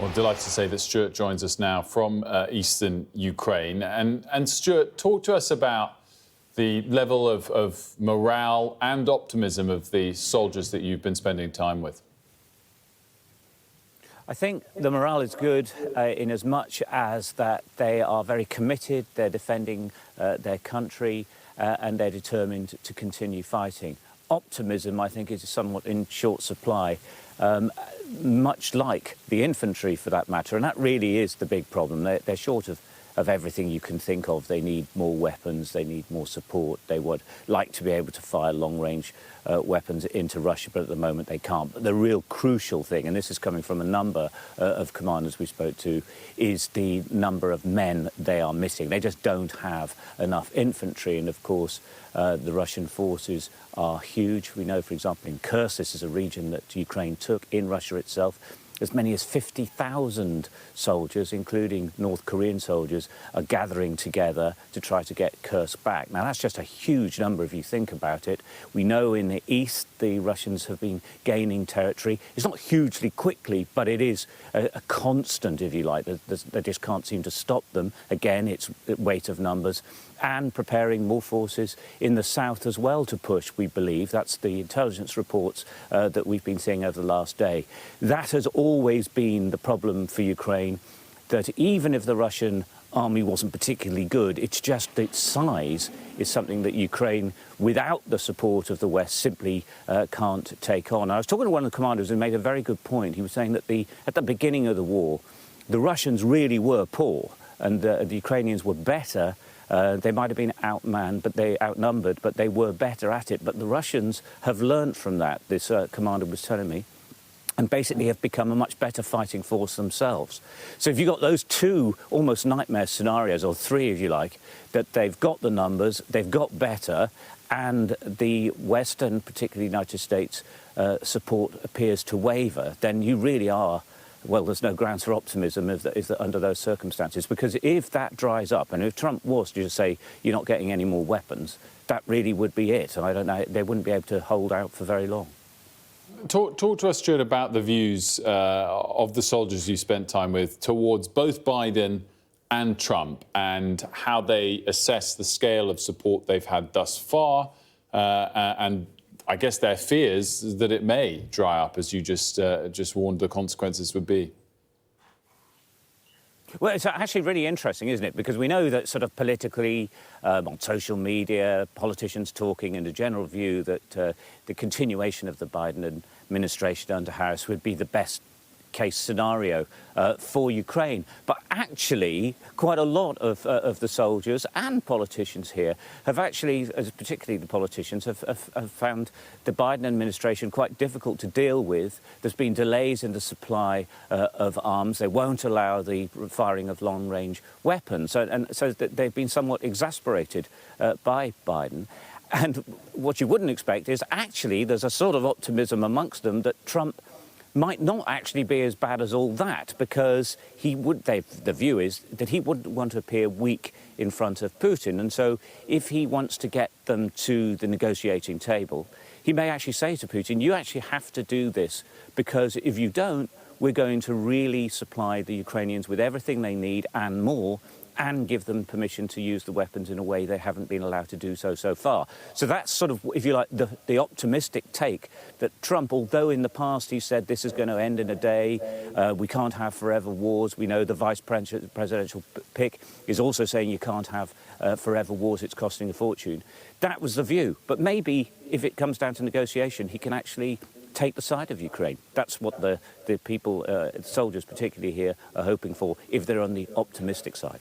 Well, delighted to say that Stuart joins us now from eastern Ukraine. And Stuart, talk to us about the level of morale and optimism of the soldiers that you've been spending time with. I think the morale is good in as much as that they are very committed, they're defending their country and they're determined to continue fighting. Optimism, I think, is somewhat in short supply, much like the infantry for that matter, and that really is the big problem. They're short of everything you can think of. They need more weapons, they need more support, they would like to be able to fire long-range weapons into Russia, but at the moment they can't. But the real crucial thing, and this is coming from a number of commanders we spoke to, is the number of men they are missing. They just don't have enough infantry, and of course the Russian forces are huge. We know, for example, in Kyiv, this is a region that Ukraine took in Russia itself, as many as 50,000 soldiers, including North Korean soldiers, are gathering together to try to get Kursk back. Now, that's just a huge number if you think about it. We know in the east the Russians have been gaining territory. It's not hugely quickly, but it is a constant, if you like. They just can't seem to stop them. Again, it's weight of numbers. And preparing more forces in the south as well to push, we believe. That's the intelligence reports that we've been seeing over the last day. That has always been the problem for Ukraine, that even if the Russian army wasn't particularly good, it's just its size is something that Ukraine, without the support of the West, simply can't take on. I was talking to one of the commanders who made a very good point. He was saying that at the beginning of the war, the Russians really were poor and the Ukrainians were better. They might have been outnumbered, but they were better at it. But the Russians have learned from that, this commander was telling me, and basically have become a much better fighting force themselves. So if you've got those two almost nightmare scenarios, or three if you like, that they've got the numbers, they've got better, and the West, and particularly the United States, support appears to waver, then you really are, well, there's no grounds for optimism under those circumstances, because if that dries up, and if Trump was to just say, you're not getting any more weapons, that really would be it. And I don't know, they wouldn't be able to hold out for very long. Talk to us, Stuart, about the views of the soldiers you spent time with towards both Biden and Trump, and how they assess the scale of support they've had thus far, and I guess their fears that it may dry up, as you just warned the consequences would be. Well, it's actually really interesting, isn't it? Because we know that sort of politically, on social media, politicians talking, and a general view that the continuation of the Biden administration under Harris would be the best case scenario for Ukraine. But actually, quite a lot of the soldiers and politicians here have actually, particularly the politicians, have found the Biden administration quite difficult to deal with. There's been delays in the supply of arms. They won't allow the firing of long-range weapons. And so they've been somewhat exasperated by Biden. And what you wouldn't expect is actually there's a sort of optimism amongst them that Trump might not actually be as bad as all that, because the view is that he wouldn't want to appear weak in front of Putin. And so if he wants to get them to the negotiating table, he may actually say to Putin, you actually have to do this, because if you don't, we're going to really supply the Ukrainians with everything they need and more, and give them permission to use the weapons in a way they haven't been allowed to do so far. So that's sort of, if you like, the optimistic take that Trump, although in the past he said this is going to end in a day, we can't have forever wars. We know the vice presidential pick is also saying you can't have forever wars, it's costing a fortune. That was the view. But maybe if it comes down to negotiation, he can actually take the side of Ukraine. That's what the people, soldiers particularly here, are hoping for, if they're on the optimistic side.